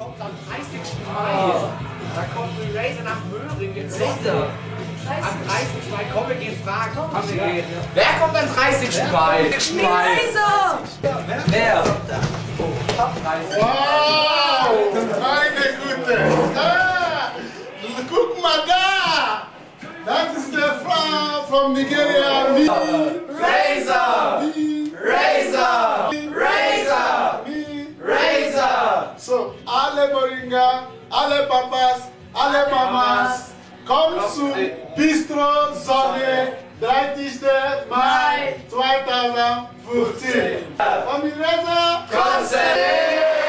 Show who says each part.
Speaker 1: kommt am 30. Mai. Da kommt ein Razer nach Möhring. Razer. Am 30. Mai kommen wir gehen fragen. Wer kommt am 30. Mai?
Speaker 2: Razer!
Speaker 1: Wer?
Speaker 3: Wow! Meine Güte! Ah, guck mal da! Das ist der Frau von Nigeria.
Speaker 1: Razer! Razer! Razer! Razer!
Speaker 3: So, alle Moringa, alle Papas, alle Mamas, kommt zu Bistro Sonne, 30. Mai 2015. Von Razer!
Speaker 1: Konzert!